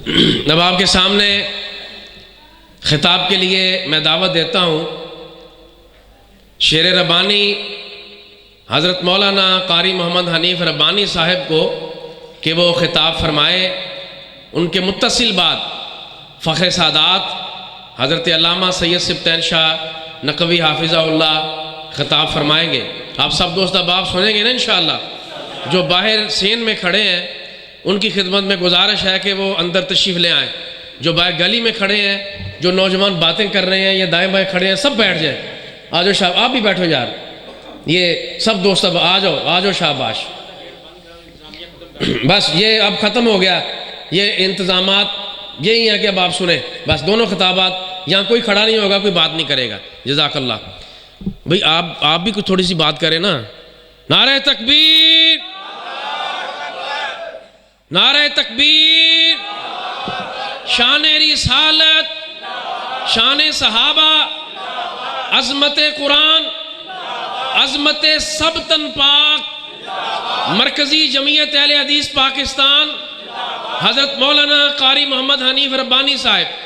اب آپ کے سامنے خطاب کے لیے میں دعوت دیتا ہوں شیر ربانی حضرت مولانا قاری محمد حنیف ربانی صاحب کو کہ وہ خطاب فرمائے۔ ان کے متصل بعد فخر سادات حضرت علامہ سید سبطین شاہ نقوی حافظہ اللہ خطاب فرمائیں گے۔ آپ سب دوست احباب سنیں گے نا انشاءاللہ۔ جو باہر سین میں کھڑے ہیں ان کی خدمت میں گزارش ہے کہ وہ اندر تشریف لے آئیں۔ جو باہر گلی میں کھڑے ہیں، جو نوجوان باتیں کر رہے ہیں یا دائیں بائیں کھڑے ہیں، سب بیٹھ جائیں۔ آجو شاہ، آپ بھی بیٹھو یار، یہ سب دوست اب آجو شاباش۔ بس یہ اب ختم ہو گیا، یہ انتظامات یہی ہیں کہ اب آپ سنیں بس دونوں خطابات۔ یہاں کوئی کھڑا نہیں ہوگا، کوئی بات نہیں کرے گا۔ جزاک اللہ۔ بھئی آپ بھی کچھ تھوڑی سی بات کریں نا۔ نعرہ تکبیر، نعرہ تکبیر، شان رسالت، شان صحابہ، عظمت قرآن، عظمت سب تن پاک، مرکزی جمعیت اہل حدیث پاکستان، حضرت مولانا قاری محمد حنیف ربانی صاحب۔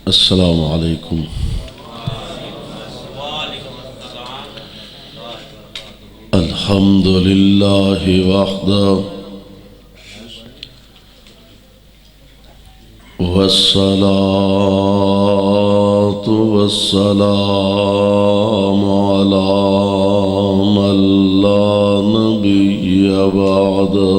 السلام علیکم۔ الحمد للہ وحدہ والصلاة والسلام علی من لا نبی بعدہ۔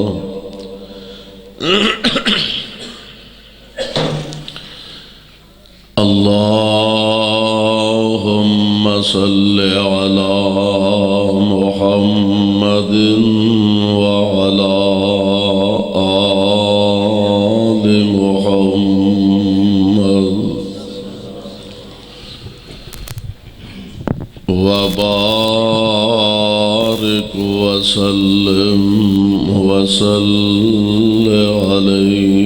اللہم صل علی محمد وعلی آل محمد وبارک وسلم علیہ۔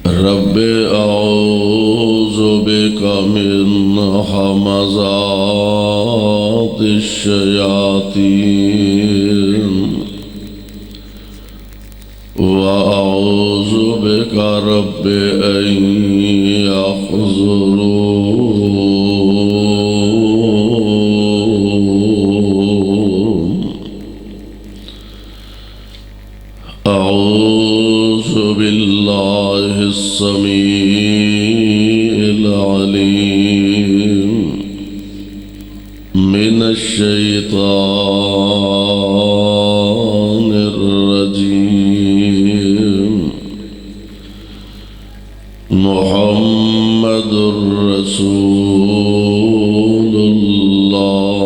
رب اعوذ بک من ہمزات الشیاطین واعوذ بک رب ان یحضرون۔ اعوذ باللہ السمیع العلیم من الشیطان الرجیم۔ محمد رسول اللہ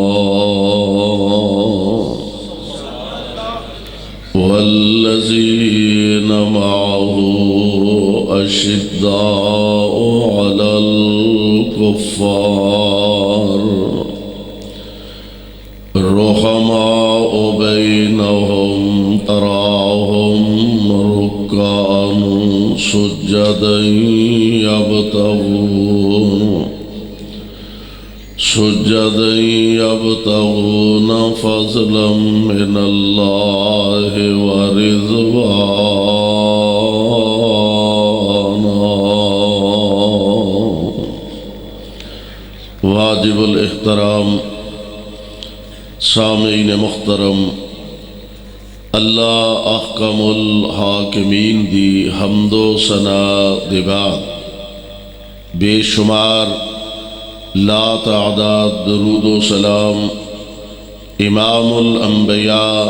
والذین معه أشداء على الكفار رحماء بينهم تراهم ركعا سجدا يبتغون فضلا من الله ورضوانا۔ واجب الاحترام سامعین محترم، اللہ احکم الحاکمین دی حمد و ثنا دے بعد بے شمار لا تعداد درود و سلام امام الانبیاء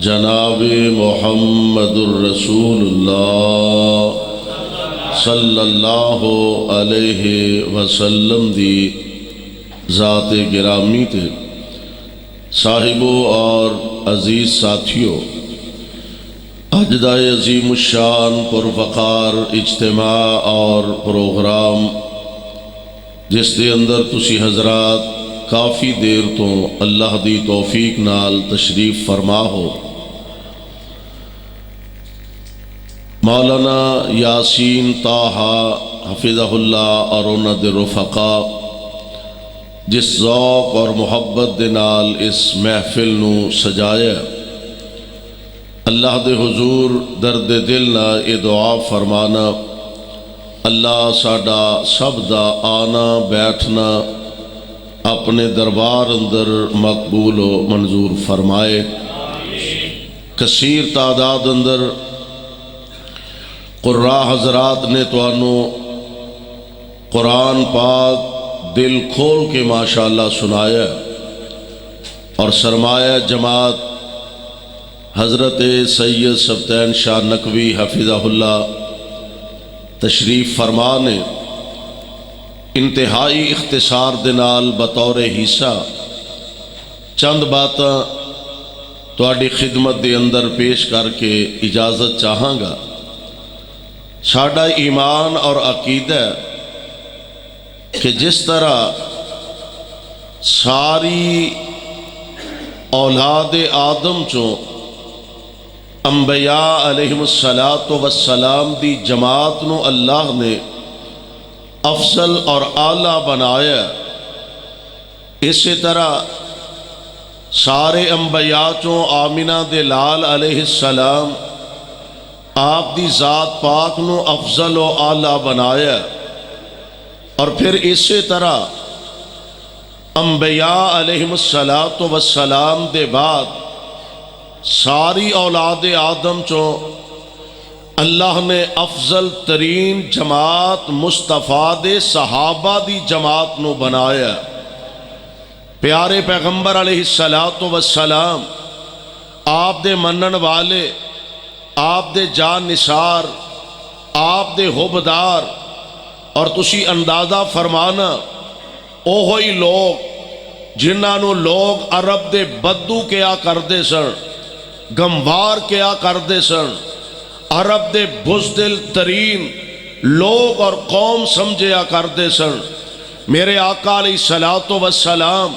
جناب محمد الرسول اللہ صلی اللہ علیہ وسلم دی ذات گرامی تے صاحبوں اور عزیز ساتھیوں، اج دا عظیم الشان پروقار اجتماع اور پروگرام جس دے اندر تسی حضرات کافی دیر تو اللہ دی توفیق نال تشریف فرما ہو، مولانا یاسین طاہا حفظہ اللہ اور انہاں دے رفقا جس ذوق اور محبت دے نال اس محفل نو سجایا، اللہ دے حضور درد دل نہ اے دعا فرمانا اللہ ساڈا سب دا آنا بیٹھنا اپنے دربار اندر مقبول و منظور فرمائے۔ کثیر تعداد اندر قراء حضرات نے توانوں قرآن پاک دل کھول کے ماشاءاللہ سنایا، اور سرمایہ جماعت حضرت سید سبتین شاہ نقوی حفظہ اللہ تشریف فرما نے انتہائی اختصار دنال بطور حصہ چند باتاں تواڈی خدمت دے اندر پیش کر کے اجازت چاہاں گا۔ ساڈا ایمان اور عقیدہ کہ جس طرح ساری اولاد آدم چوں انبیاء علیہم السلام دی جماعت نو اللہ نے افضل اور اعلیٰ بنایا، اسی طرح سارے انبیاء چوں آمنہ دے لال علیہ السلام آپ دی ذات پاک نو افضل و اعلیٰ بنایا، اور پھر اسی طرح انبیاء علیہم السلام دے بعد ساری اولاد آدم چوں اللہ نے افضل ترین جماعت مصطفیٰ دے صحابہ دی جماعت نو بنایا۔ پیارے پیغمبر علیہ السلام آپ دے منن والے، آپ دے جان نثار، آپ دے حبدار، اور تسی اندازہ فرمانا اوہی لوگ جنہاں نو لوگ عرب دے بدو کیا کردے سن، گموار کیا کردے سن، عرب دے بزدل ترین لوگ اور قوم سمجھیا کردے سن، میرے آقا علیہ السلام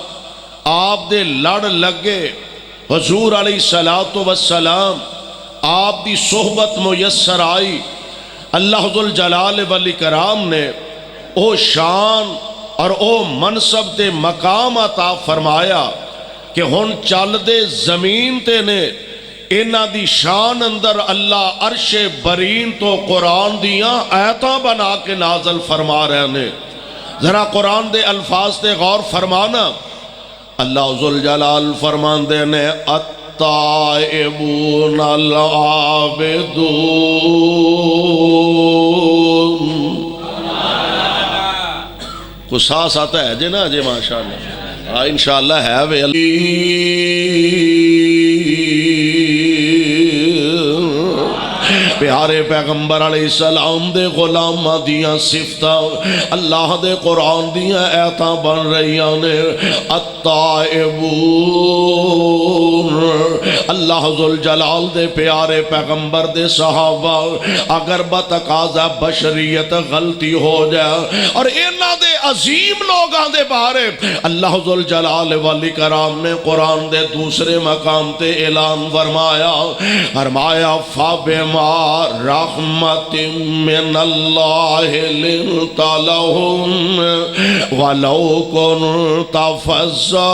آپ دے لڑ لگے، حضور علیہ السلام آپ دی صحبت میسر آئی، اللہ ذوالجلال والاکرام نے او شان اور او منصب تے مقام عطا فرمایا کہ ہن چل دے زمین تے نے انہاں دی شان اندر اللہ عرش برین تو قرآن دیاں آیتاں بنا کے نازل فرما رہے ہیں۔ ذرا قرآن دے الفاظ تے غور فرمانا، اللہ ذوالجلال فرمان دے نے التائبون العابدون، کچھ ساس آتا ہے جی نا جی ماشاءاللہ انشاءاللہ ہے وے پیارے پیغمبر علیہ السلام دے غلام دیاں صفتہ اللہ دے قرآن دیاں ایتاں بن رہیاں نے۔ التائبون، اللہ ذوالجلال دے پیارے پیغمبر دے صحابہ اگر بتقاضا بشریت غلطی ہو جائے اور انہاں دے عظیم لوگاں دے بارے اللہ ذوالجلال والاکرام نے قرآن دے دوسرے مقام تے اعلان فرمایا فَبِمَا رحمت من اللہ لنت لہم ولو كنت فظا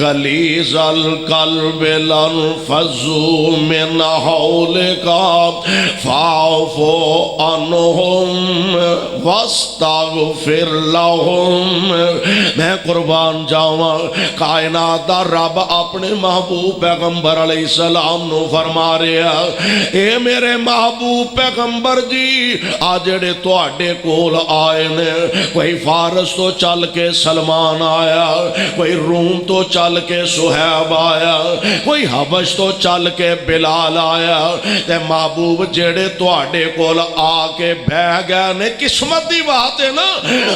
غلیظ القلب لانفضوا من حولک فاعف عنہم واستغفر لہم۔ میں قربان جاواں کائنات دا رب اپنے محبوب پیغمبر علیہ السلام نو فرما رہا اے میرے محبوب پیغمبر جی آجڑے تو آڈے کول آئے نے، کوئی فارس تو چل کے سلمان آیا، کوئی روم تو چل کے سہیب آیا، کوئی حبش تو چل کے بلال آیا، تے محبوب جڑے تو آڈے کول آ کے بہ گیا نے قسمت دی بات ہے نا،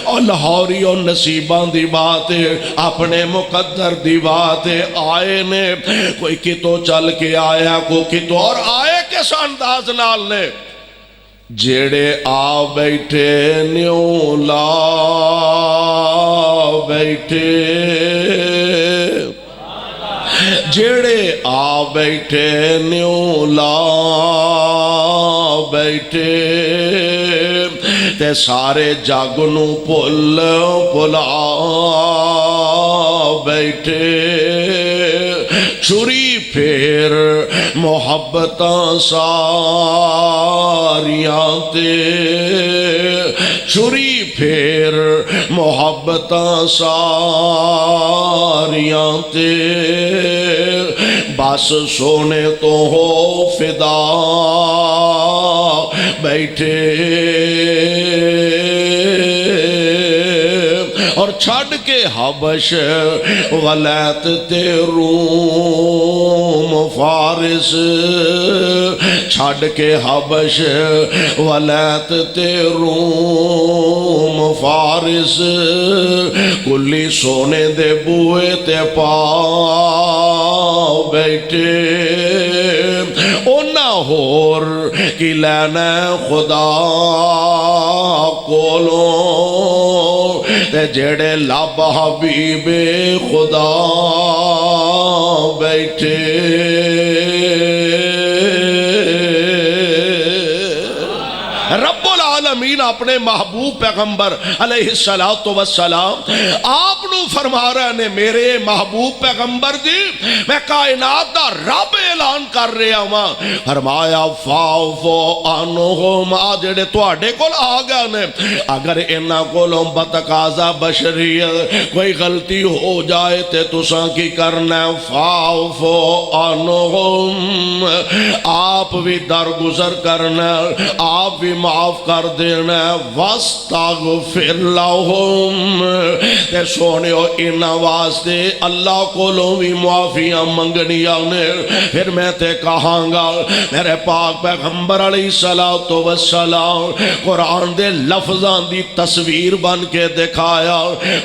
اور لاہوری اور نصیبان دی بات ہے، اپنے مقدر دی بات ہے، آئے نے کوئی کتوں چل کے آیا کوئی کتوں، اور آئے کس انداز نال نے جیڑے آ بیٹھے نیوں لا بیٹھے جیڑے آ بیٹھے نیوں لا بیٹھے تے سارے جگ نو پھل پلا بیٹھے چھری پھر محبتاں ساریاں تے چھری پھر محبتاں ساریاں تے بس سونے تو ہو فدا بیٹھے اور چھڑ کے حبش ولیت تے روم فارس چھڑ کے حبش ولیت تے روم فارس کلی سونے دے بوئے تے پا بیٹھے اونا ہور کی لینا خدا کولوں تے جڑے لب حبیب خدا بیٹھے رب العالمین اپنے محبوب پیغمبر علیہ السلام آپ نو فرما رہے نے میرے محبوب پیغمبر جی میں کائنات دا رب اعلان کر رہا ہوں فرمایا فاعفو عنہم جڑے تواڈے کول آ گئے نے اگر انہاں کولوں بتقاضا بشریت کوئی غلطی ہو جائے تے تساں کی کرنا ہے فاعفو عنہم آپ بھی درگزر کرنا آپ بھی معاف کر دینا واستغفر لہم تے سونے ہو ان واسطے اللہ کو لو بھی معافیاں منگنیاں نے پھر میں تے کہاں گا میرے پاک پیغمبر علیہ السلام قرآن دے لفظاں دی تصویر بن کے دکھایا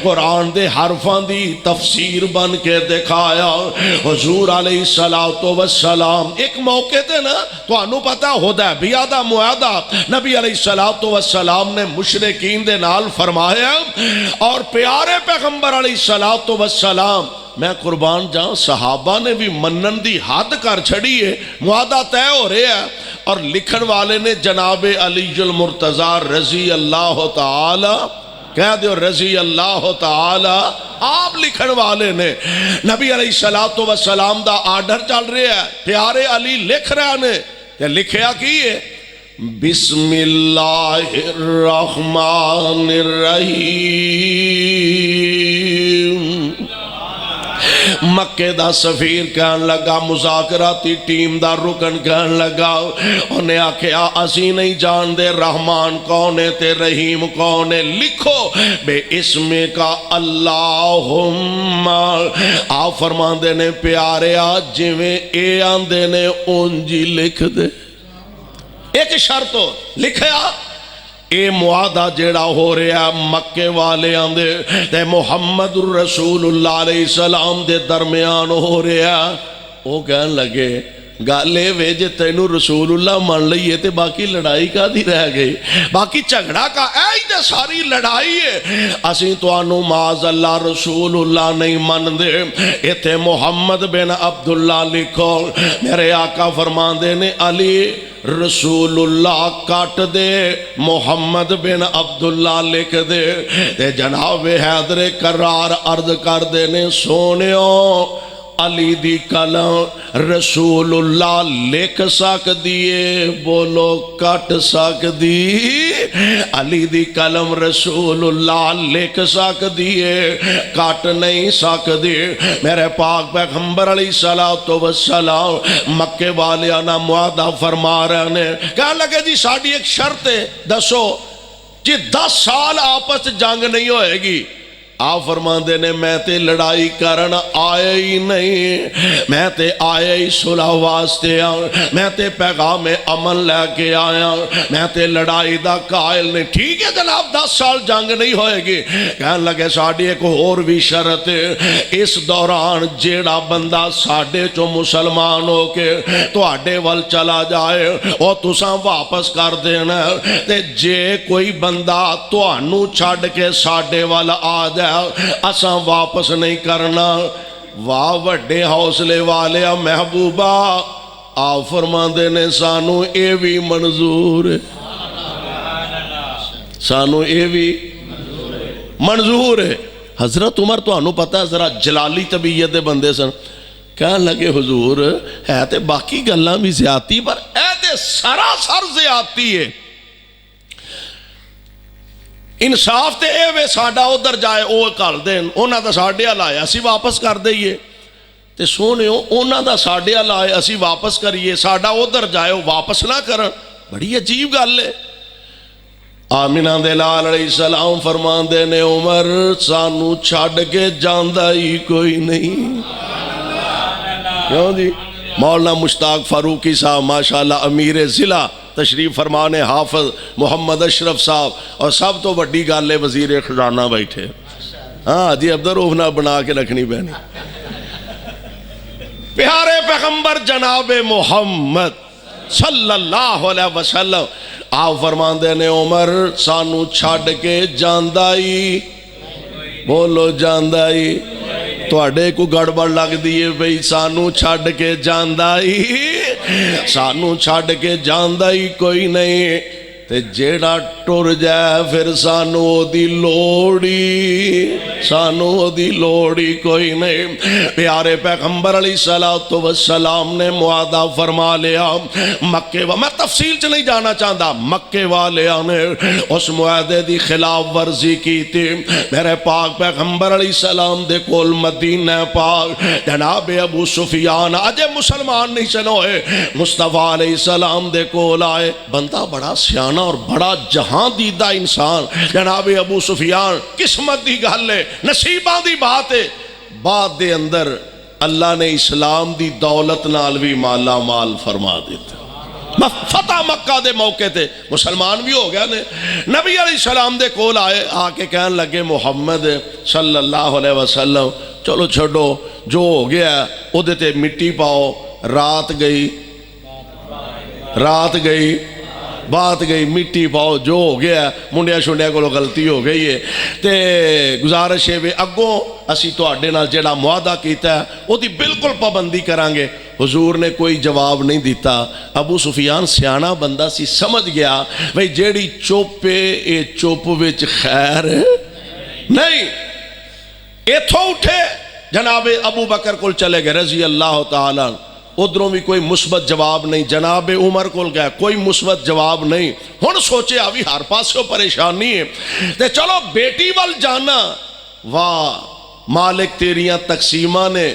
قرآن دے حرفاں دی تفسیر بن کے دکھایا حضور علیہ السلام ایک موقع تے نا تو انو پتا حدیبیہ دا معاہدہ نبی علیہ السلام نے مشرکین دے نال فرمایا اور پیارے پیغمبر علیہ السلام میں قربان جاؤں صحابہ نے بھی منن دی حد کر چھڑی ہے معاہدہ طے ہو رہے ہیں اور لکھن والے نے جناب علی المرتضی رضی اللہ تعالی کہہ دیو رضی اللہ تعالی آپ لکھن والے نے نبی علیہ السلام دا آرڈر چل رہے ہیں پیارے علی لکھ رہے نے کہ لکھیا کی ہے بسم اللہ الرحمن الرحیم مکے دا سفیر کہن لگا مذاکراتی ٹیم دا رکن کہن لگا انہیں آکھیا اسی نہیں جان دے رحمان کون ہے تے رحیم کون ہے لکھو بے اسم کا اللہم آپ فرمان دینے پیارے آج جویں اے آن دینے انجی لکھ دے ایک شرط ہو لکھیا اے معاہدہ جیڑا ہو رہا مکے والے آندے تے محمد رسول اللہ علیہ السلام دے درمیان ہو رہا وہ کہن لگے گالے ویجے تینو رسول اللہ مان لئیے تے باقی لڑائی کا دی رہ گئی باقی چگڑا کا تے ساری لڑائی ہے اسی تو انو معاذ اللہ رسول اللہ نہیں مان دے ایتے محمد بن عبداللہ لکھو میرے آقا فرمان دینے علی رسول اللہ کاٹ دے محمد بن عبداللہ لکھ دے تے جناب حیدر کرار عرض کر دینے سونیوں علی دی کلم رسول اللہ لکھ سک دیے بولو کٹ سک دی علی دی کلم رسول اللہ لکھ سک دیے کٹ نہیں سک دی میرے پاک پیغمبر علیہ السلام مکے والے آنا معاہدہ فرما رہے ہیں کہا لگے جی ساڑھی ایک شرط ہے دسو جی 10 سال آپس جنگ نہیں ہوئے گی آپ فرماندے نے میں تے لڑائی کرن آیا ہی نہیں، میں تے آیا ہی صلح واسطے میں تے پیغام امن لے کے آیا، میں تے لڑائی دا قائل نہیں۔ ٹھیک ہے جناب 10 سال جنگ نہیں ہوئے گی، کہنے لگے ساڑی ایک اور بھی شرط ہے، اس دوران جیڑا بندہ ساڑے چو مسلمان ہو کے تو آڈے وال چلا جائے اور تساں واپس کر دینا، تے جے کوئی بندہ تو انو چھاڑ کے ساڑے وال آ جائے اساں واپس نہیں کرنا۔ واہ وڈے حوصلے والے محبوبہ، آپ فرماندے نے سانو اے بھی منظور ہے، سانو اے بھی منظور ہے۔ حضرت عمر تو انو پتہ ہے ذرا جلالی طبیعت دے بندے سن، کہنے لگے حضور ہے تے باقی گلاں بھی زیادتی پر اے تے سراسر زیادتی ہے، انصاف تے اے وے ساڑا ادھر جائے او کال دین، اونا دا ساڑے آلائے اسی واپس کر دئیے، تے سونے ہو اونا دا ساڑے آلائے اسی واپس کریے، ساڑا ادھر جائے وہ واپس نہ کرن، بڑی عجیب گل ہے۔ آمینہ دلال علیہ السلام فرمان دینے عمر سانو چھاڑ کے جاندہ ہی کوئی نہیں۔ کیوں جی مولانا مشتاق فاروقی صاحب ماشاءاللہ امیر ضلع تشریف فرمانے، حافظ محمد اشرف صاحب، اور سب تو بڑی گالے وزیر خزانہ بیٹھے، ہاں جی عبدالروف نہ بنا کے رکھنی بہنی۔ پیارے پیغمبر جناب محمد صلی اللہ علیہ وسلم آپ فرمان دینے عمر سانو چھاڑ کے جاندائی، بولو جاندائی، تو اڈے کو گڑبڑ لگ دیئے بھئی سانو چھاڑ کے جاندائی، سانو چھاڑ کے جاندائی کوئی نہیں، تے جیڑا ٹور جائے پھر سانو دی لوڑی، سانو دی لوڑی کوئی نہیں۔ پیارے پیغمبر علیہ السلام نے معاہدہ فرما لیا مکے میں تفصیل چ نہیں جانا چاہتا، مکے والے نے اس معاہدے دی خلاف ورزی کی تھی۔ میرے پاک پیغمبر علیہ السلام دے کول مدینہ پاک جناب ابو سفیان اجے مسلمان نہیں چلوئے، مصطفیٰ علیہ السلام دے کول آئے، بندہ بڑا سیانا اور بڑا جہاں دیدہ انسان جناب ابو سفیان، قسمت دی گل ہے، نصیباں دی بات ہے، بعد دے اندر اللہ نے اسلام دی دولت نال بھی مالا مال فرما دیتا، فتح مکہ دے موقع تے مسلمان بھی ہو گیا نے۔ نبی علیہ السلام دے کول آئے، آ کے کہنے لگے محمد صلی اللہ علیہ وسلم چلو چھڑو جو ہو گیا او دیتے مٹی پاؤ، رات گئی بات گئی مٹی پاؤ، جو ہو گیا منڈیا شنڈیا کو غلطی ہو گئی ہے، تے گزارش ہے اگوں اسی تو اڈے نال جیڑا معاہدہ کیتا ہے وہ دی بالکل پابندی کرانگے۔ حضور نے کوئی جواب نہیں دیتا۔ ابو سفیان سیانا بندہ سی، سمجھ گیا بھئی جیڑی چوپے اے چوپ وچ خیر نہیں، ایتھو اٹھے جناب ابو بکر کل چلے گئے رضی اللہ تعالیٰ، ادھروں بھی کوئی مثبت جواب نہیں، جناب عمر کول گیا کوئی مثبت جواب نہیں، ہن سوچے ابھی ہر پاس سے پریشانی ہے، تے چلو بیٹی وال جانا، واہ مالک تیریاں تقسیمہ نے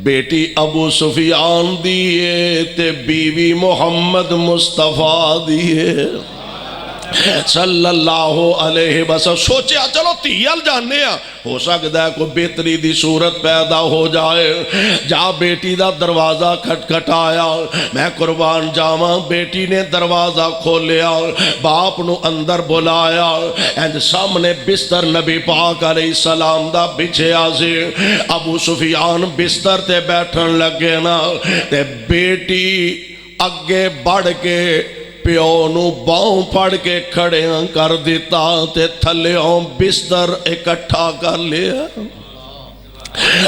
بیٹی ابو سفیان دیئے تے بیوی محمد مصطفیٰ دیئے صلی اللہ علیہ وسلم۔ سوچے چلو تیال جانے ہیں، ہو سکتا ہے کوئی بہتری دی صورت پیدا ہو جائے۔ جا بیٹی دا دروازہ کھٹکھٹایا، میں قربان جاواں بیٹی نے دروازہ کھولیا، باپ نو اندر بلایا، اینج سامنے بستر نبی پاک علیہ السلام دا بچھے آزے، ابو سفیان بستر تے بیٹھن لگے نا، تے بیٹی اگے بڑھ کے پیو نو باؤں پڑ کے کھڑے کر دیتا تے تھلیوں بستر اکٹھا کر لیا۔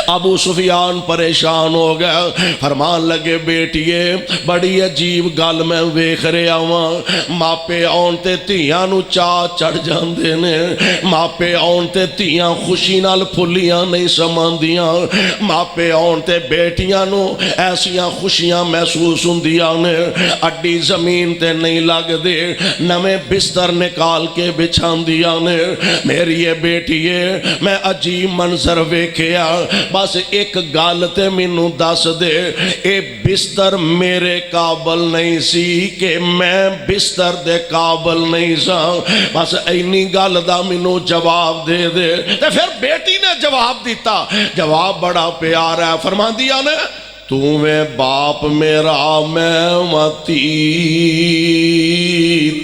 ابو سفیان پریشان ہو گیا، فرمان لگے بیٹیے بڑی عجیب گل میں ویکھ رہا ہوں، ماپے آن تے تیاں نو چاہ چڑھ جاندے نے، ماپے آن تے تیاں خوشی نال پھلیاں نہیں سماندیاں، ماپے آن تے بیٹیاں نو ایسیاں خوشیاں محسوس ہوندیاں نے، اڈی زمین تے نہیں لگ دے، نویں بستر نکال کے بچھان دیاں نے۔ میری یہ بیٹیے میں عجیب منظر ویکھیا، بس ایک گل تے مینوں دس دے اے بستر میرے قابل نہیں سی کہ میں بستر دے قابل نہیں سا بس اینی گل دا مینوں جواب دے دے تے پھر بیٹی نے جواب دیتا جواب بڑا پیارا ہے فرماندیاں نے تو میں باپ میرا میں متی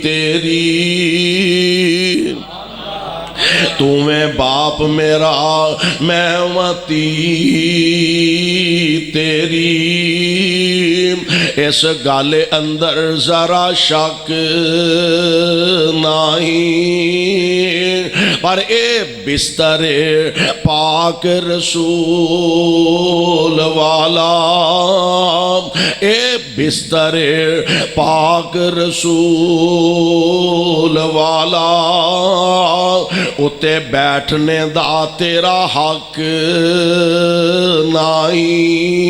تیری تو میں باپ میرا میں متی تیری اس گل اندر ذرا شک نہیں پر اے بستر پاک رسول والا اے بستر پاک رسول والا اتے بیٹھنے دا تیرا حق نہیں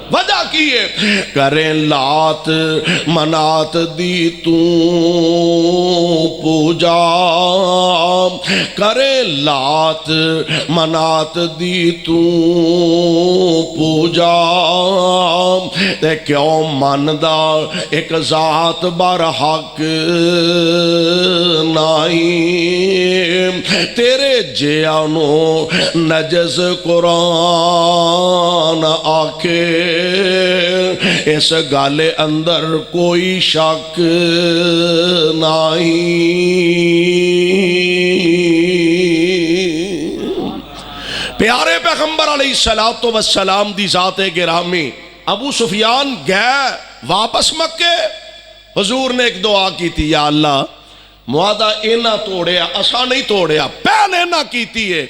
وجہ کی ہے کریں لات منات دی تو پوجا کریں لات منات دی تو پوجا تے کیوں مندہ ایک ذات بر حق نہیں تیرے جیانو نجس قرآن آکھے اس گل اندر کوئی شک نہیں پیارے پیغمبر علیہ السلام دی ذات گرامی ابو سفیان گئے واپس مکے حضور نے ایک دعا کی تھی یا اللہ معاہدہ اینا توڑیا اسا نہیں توڑیا پہلے نہ کیتی ہے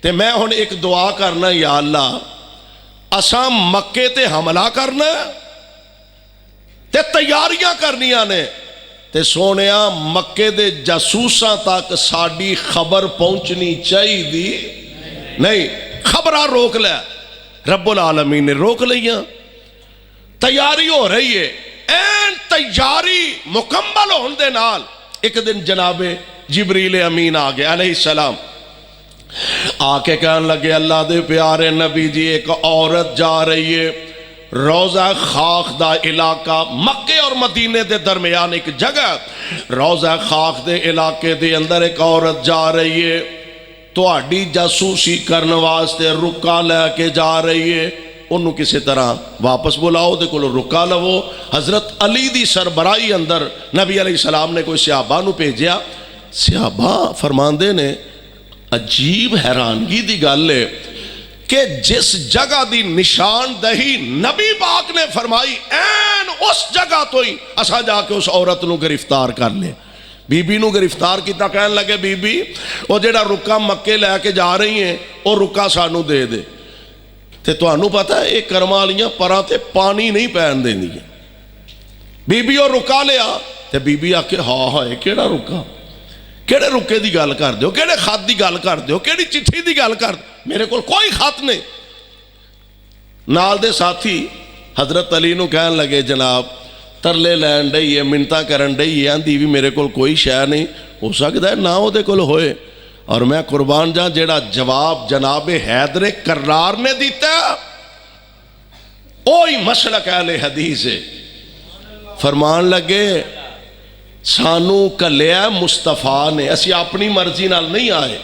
تے میں ہن ایک دعا کرنا یا اللہ اساں مکے تے حملہ کرنا تے تیاریاں کرنیاں نے تے سونیا مکے دے جاسوساں تک ساڈی خبر پہنچنی چاہیے دی نہیں خبراں روک لے رب العالمین نے روک لیاں تیاری ہو رہی ہے این تیاری مکمل ہون دے نال ایک دن جناب جبریل امین آگے علیہ السلام آکے کہنے لگے اللہ دے پیارے نبی جی ایک عورت جا رہی ہے روضہ خاک دا علاقہ مکے اور مدینے دے درمیان ایک جگہ روضہ خاک دے علاقے دے اندر ایک عورت جا رہی ہے تو آڈی جاسوسی کرنے واسطے رکا لے کے جا رہی ہے انہوں کسی طرح واپس بلاؤ دے کلو رکا لو حضرت علی دی سربراہی اندر نبی علیہ السلام نے کوئی صحابہ نو بھیجیا صحابہ فرماندے نے عجیب حیرانگی دی گل ہے کہ جس جگہ دی نشان دہی نبی پاک نے فرمائی این اس جگہ تو ہی اسا جا کے اس عورت نو گرفتار کر لے بی بی نو گرفتار کیتا کہنے لگے بی بی وہ جیڑا رکا مکے لے کے جا رہی ہیں وہ رکا سانو دے دے تے تو انو پتا ہے ایک کرمالیاں پرا تے پانی نہیں پہن دیں دی بی بی اور رکا لیا تے بی بی آکے ہاں ہے کیڑا رکا کیڑے رکے دی گال کر دیو کیڑے خط دی گال کر دیو کیڑی چٹھی دی گال کر دیو میرے کو کوئی خط نہیں نال دے ساتھی حضرت علی نو کہن لگے جناب ترلے لین ڈئی ہے منتا کرن ڈئی ہے آندھی بھی میرے کو کوئی شے نہیں ہو سکتا ہے نہ ہو دے کل ہوئے اور میں قربان جہاں جیڑا جواب جناب حیدر کرار نے دیتا اوہی مسلک اہل حدیث ہے فرمان لگے سانو کلیا مصطفیٰ نے اسی اپنی مرضی نال نہیں آئے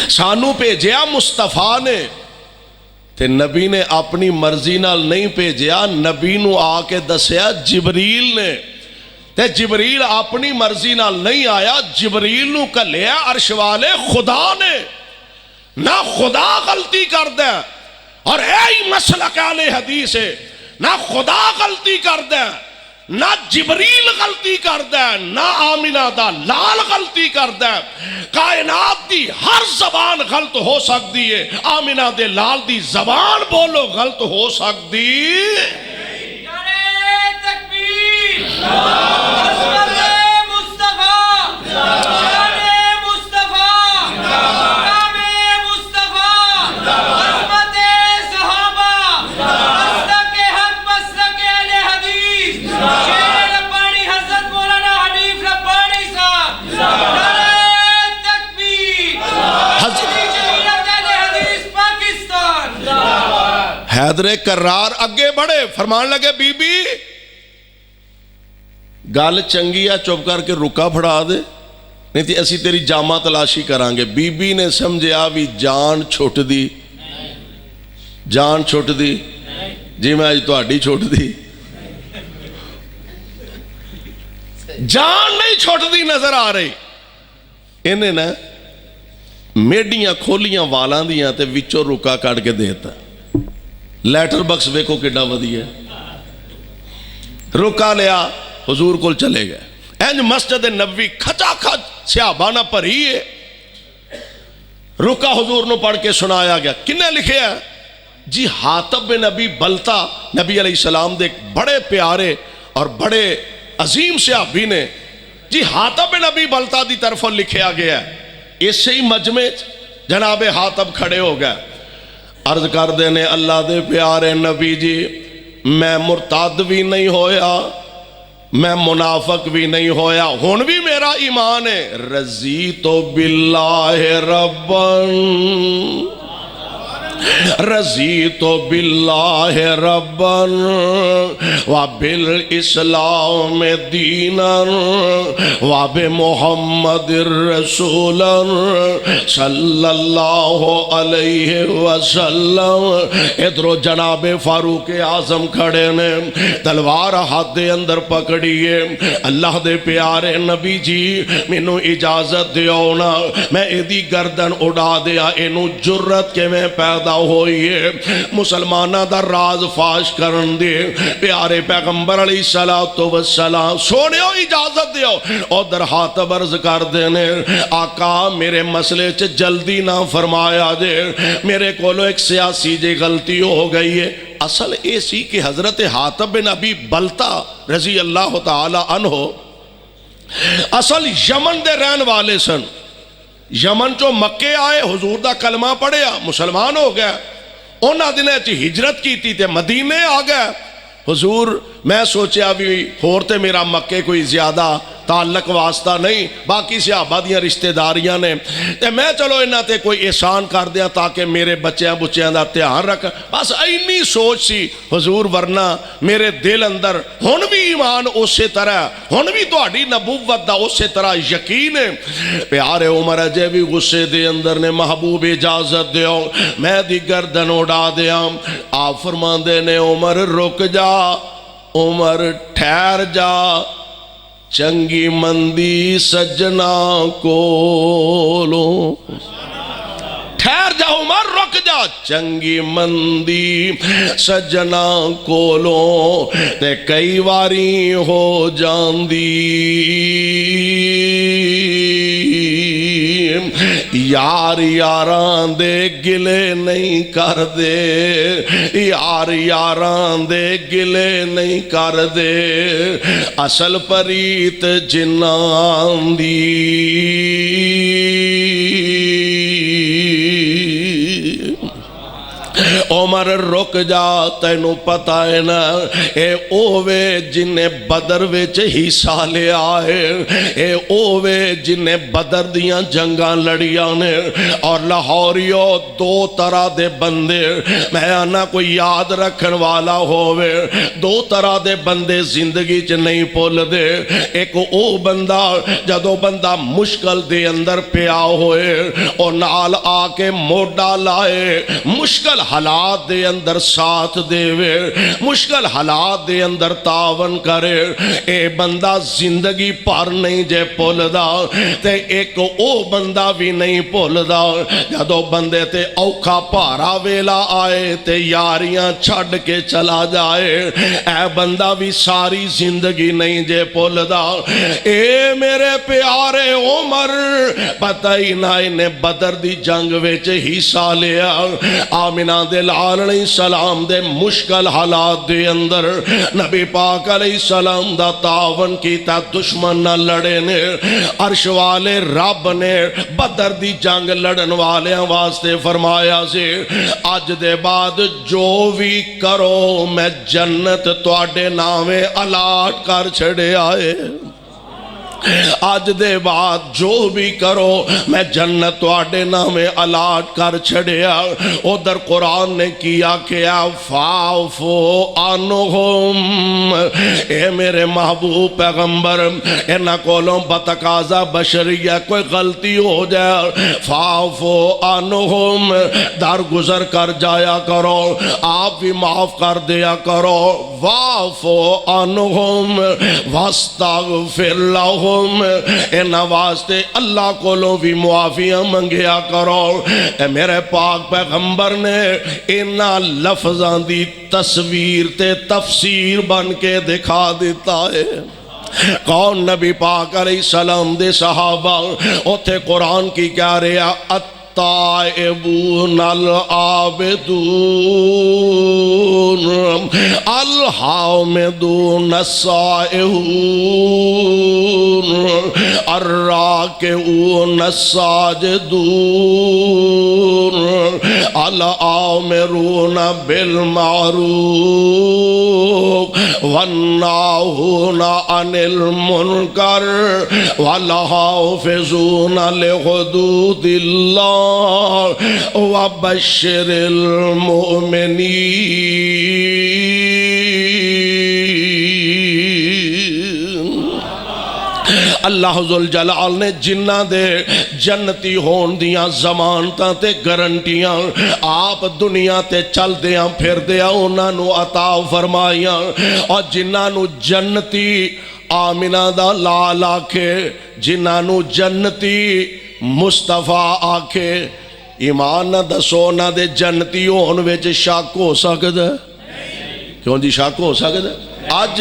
سانو بھیجیا مصطفیٰ نے تے نبی نے اپنی مرضی نال نہیں بھیجیا نبی نو آ کے دسیا جبریل نے تے جبریل اپنی مرضی نال نہیں آیا جبریل نو کلیا عرش والے خدا نے نہ خدا غلطی کر دے اور ایہی مسلک اہل حدیث ہے نہ خدا غلطی کر دے نہ جبریل غلطی کر دے نہ آمینہ دا لال غلطی کر دے کائنات دی ہر زبان غلط ہو سکتی ہے آمینہ دے لال دی زبان بولو غلط ہو سکتی نعرہ تکبیر عظمت مصطفیٰ شان مصطفیٰ مقام مصطفیٰ عظمت صحابہ مسلک حق مسلک اہل حدیث شیر ربانی حضرت مولانا حنیف ربانی صاحب نعرہ تکبیر حضرت کرار اگے بڑھے فرمان لگے بی بی گل چنگی ہے چپ کر کے رکا پھڑا دے نہیں تے اسی تیری جامہ تلاشی کرانگے. بی بی نے سمجھیا بھی جان چھوٹ دی جی میں آج تو آڈی چھوٹ دی جان نہیں چھوٹ دی نظر آ رہی. انہیں نا میڈیاں کھولیاں والاں دیاں تے وچوں رکا کٹ کے دیتا. لیٹر بکس ویکو کڈا ودیا رکا لیا حضور کو چلے گئے. اینج مسجد نبوی کھچا کھچ صحابہ پڑھی ہے. رکا حضور نو پڑھ کے سنایا گیا. کنے لکھے ہے جی حاتب بن ابی بلتا نبی علیہ السلام دے بڑے پیارے اور بڑے عظیم صحابی نے جی حاتب بن ابی بلتا دی طرف لکھیا گیا ہے. اسی ہی مجمع جناب حاتب کھڑے ہو گئے. عرض کر دینے اللہ دے پیارے نبی جی میں مرتد بھی نہیں ہویا میں منافق بھی نہیں ہویا ہون بھی میرا ایمان ہے. رضیت باللہ ربن رضیت باللہ ربن وبالاسلام دینا وبمحمد رسولا صلی اللہ علیہ وسلم. ادھرو جناب فاروق اعظم کھڑے نے تلوار ہاتھ دے اندر پکڑیے. اللہ دے پیارے نبی جی مینوں اجازت دیو نا میں ایدی گردن اڑا دیا. اینو جرت کے میں پیدا ہوئیے مسلمانہ دا راز فاش کرن دے. پیارے پیغمبر علیہ السلام سونیو اجازت دیو. اور در حاتب عرض کر دینے آقا میرے مسئلے چ جلدی نہ فرمایا دے میرے کولو ایک سیاسی جی غلطی ہو گئی ہے. اصل ایسی کہ حضرت حاتب بن ابی بلتا رضی اللہ تعالی عنہ اصل یمن دے رہن والے سن. یمن چو مکے آئے حضور دا کلمہ پڑھیا مسلمان ہو گیا. انہاں دنیں چی ہجرت کی تھی تے مدینے آ گئے. حضور میں سوچیا بھی ہورتے میرا مکے کوئی زیادہ تعلق واسطہ نہیں باقی صحابہ دیاں رشتہ داریاں نے تے میں چلو انہاں تے کوئی احسان کر دیا تاکہ میرے بچیاں بچیاں دا دھیان رکھ. بس اینی سوچ سی حضور. ورنہ میرے دل اندر ہن بھی ایمان اسی طرح ہن بھی تہاڈی نبوت دا اسی طرح یقین ہے. پیارے عمر اجے بھی غصے دے اندر نے محبوب اجازت دیو میں دی گردن اڑا دیا. آپ فرماندے نے عمر رک جا عمر ٹھہر جا چنگی مندی سجنا کولو. ٹھہر جا عمر رک جا چنگی مندی سجنا کولو تے کئی واری ہو جاندی یار یاران دے گلے نہیں کر دے یار یاران دے گلے نہیں کر دے اصل پریت جنان دی. عمر رک جا تینو پتہ ہے نا اے اووے جنہیں بدر وچ حصہ لے آئے اے اووے جنہیں بدر دیاں جنگاں لڑیاں نے اور لاہوریو دو طرح دے بندے میں آنا کوئی یاد رکھن والا ہووے. دو طرح دے بندے زندگی چ نہیں پول دے. ایک او بندہ جدو بندہ مشکل دے اندر پیا ہوئے اور نال آ کے موڈا لائے مشکل حالات دے اندر ساتھ دے وے مشکل حالات دے اندر تعاون کرے. اے بندہ زندگی پر نہیں جے پولدا تے ایک او بندہ بھی نہیں پولدا جدو بندے تے اوکھا پارا ویلا آئے تے یاریاں چھڑ کے چلا جائے. اے بندہ بھی ساری زندگی نہیں جے پولدا. اے میرے پیارے عمر پتہ ہی نہ انہیں بدر دی جنگ وچ حصہ لیا. آمنہ دے لال علیہ السلام دے مشکل حالات دے اندر نبی پاک علیہ السلام دا تعاون کیتا دشمن نہ لڑے نے. عرش والے رب نے بدر دی جنگ لڑن والے واسطے فرمایا سے آج دے بعد جو بھی کرو میں جنت تواڈے نامے الاٹ کر چھڑے آئے. اج دے بعد جو بھی کرو میں جنت تواڈے نامے الاٹ کر چھڑیا۔ ادھر قرآن نے کیا فاعفو عنہم، اے میرے محبوب پیغمبر انہاں کولوں بتقاضا بشریہ کوئی غلطی ہو جائے فاعفو عنہم، درگزر کر جایا کرو، آپ بھی معاف کر دیا کرو۔ واعفو عنہم واستغفر لہم، انہاں واسطے اللہ کولوں بھی معافیاں منگیا کرو۔ اے میرے پاک پیغمبر نے انہاں لفظاں دی تصویر تے تفسیر بن کے دکھا دیتا ہے۔ کون نبی پاک علیہ السلام دے صحابہ اوتھے قرآن کی کیا رہا التائبون العابدون الحامدون السائحون الراکعون الساجدون الآمرون بالمعروف والناہون عن المنکر والحافظون لحدود اللہ وبشر المؤمنین۔ اللہ ذوالجلال نے جنہ دے جنتی ہون دیاں ضمانتاں تے گارنٹیاں آپ دنیا تے چل دیاں پھر دیاں انہاں نو عطا فرمائیاں، اور جنہ نو جنتی آمنہ دا لال آکھے، جنہ نو جنتی مصطفیٰ آکھے، ایمان نہ دسو نہ دے جنتی ہون وچ شک ہو سکدا ہے؟ کیوں جی شک ہو سکدا ہے؟ آج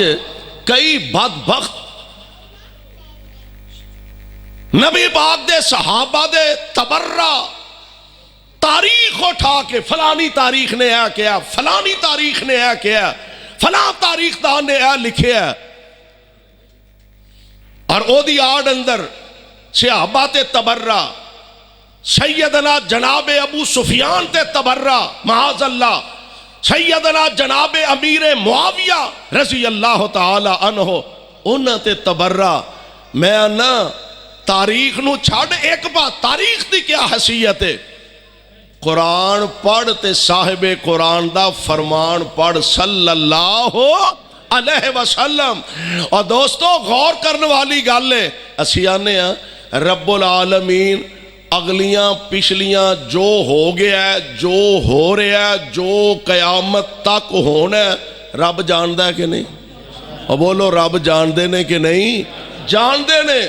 کئی بدبخت نبی پاک دے صحابہ دے تبرہ تاریخ اٹھا کے فلانی تاریخ نے اے کیا، فلانی تاریخ نے اے کیا، فلاں تاریخ دان نے اے لکھے ہے، اور او دی آڑ اندر صحابہ تے تبرہ، سیدنا جناب ابو سفیان تے تبرہ معاذ اللہ، سیدنا جناب امیر معاویہ رضی اللہ تعالی عنہ انہاں تے تبرہ۔ میں نا تاریخ نو چھاڑ ایک بات، تاریخ دی کیا حیثیت ہے؟ قرآن پڑھ تے صاحب قرآن دا فرمان پڑھ صلی اللہ علیہ وسلم۔ اور دوستو غور کرنے والی گل ہے، اسی آنے ہیں رب العالمین اگلیاں پچھلیاں جو ہو گیا ہے، جو ہو رہا ہے، جو قیامت تک ہونا ہے، رب جاندہ ہے کہ نہیں؟ اور بولو رب جاندے نے کہ نہیں؟ جاندے نے۔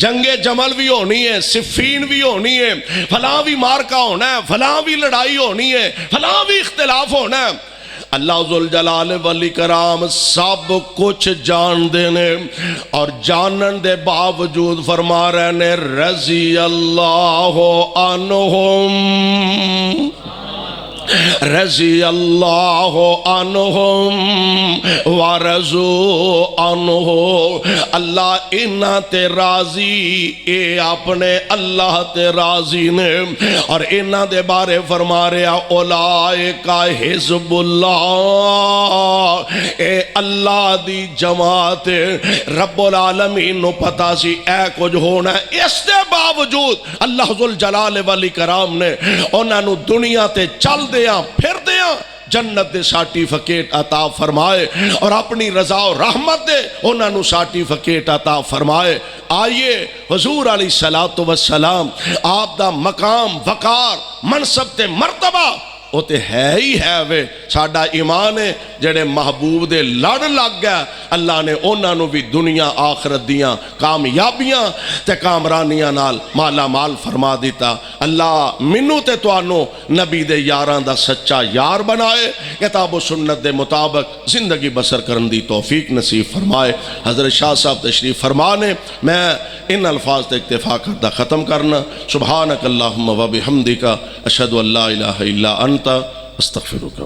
جنگ جمل بھی ہونی ہے، صفین بھی ہونی ہے، فلاں بھی مارکہ ہونا ہے، فلاں بھی لڑائی ہونی ہے، فلاں بھی اختلاف ہونا ہے۔ اللہ ذوالجلال والاکرام سب کچھ جان دینے اور جانن دے باوجود فرما رہے نے رضی اللہ عنہم، رضی اللہ عنہم ورضوا عنہ، اللہ انہاں تے راضی، اے اپنے اللہ تے راضی نے، اور انہاں دے بارے فرما رہا اولئک حزب اللہ، اے اللہ دی جماعت۔ رب العالمین نو پتا سی اے کچھ ہونا ہے، اس دے باوجود اللہ ذوالجلال والاکرام نے انہاں نو دنیا تے چل دیاں پھر دیاں جنت دے سارٹیفکیٹ عطا فرمائے، اور اپنی رضا و رحمت دے انہاں نو سارٹیفکیٹ عطا فرمائے۔ آئیے حضور علیہ السلام آپ دا مقام وقار منصب تے مرتبہ وہ تے ہے ہی ہے وے، ساڈا ایمان ہے جڑے محبوب دے لڑ لگ گیا اللہ نے انہاں نو بھی دنیا آخرت دیاں کامیابیاں تے کامرانیاں نال مالا مال فرما دیتا۔ اللہ منو تے توانو نبی دے یاراں دا سچا یار بنائے، کتاب و سنت دے مطابق زندگی بسر کرن دی توفیق نصیب فرمائے۔ حضرت شاہ صاحب تشریف فرمانے، میں ان الفاظ تے اکتفا کردہ ختم کرنا۔ سبحانک اللہم و بحمدک اشہد ان لا الہ الا انت استغفرک۔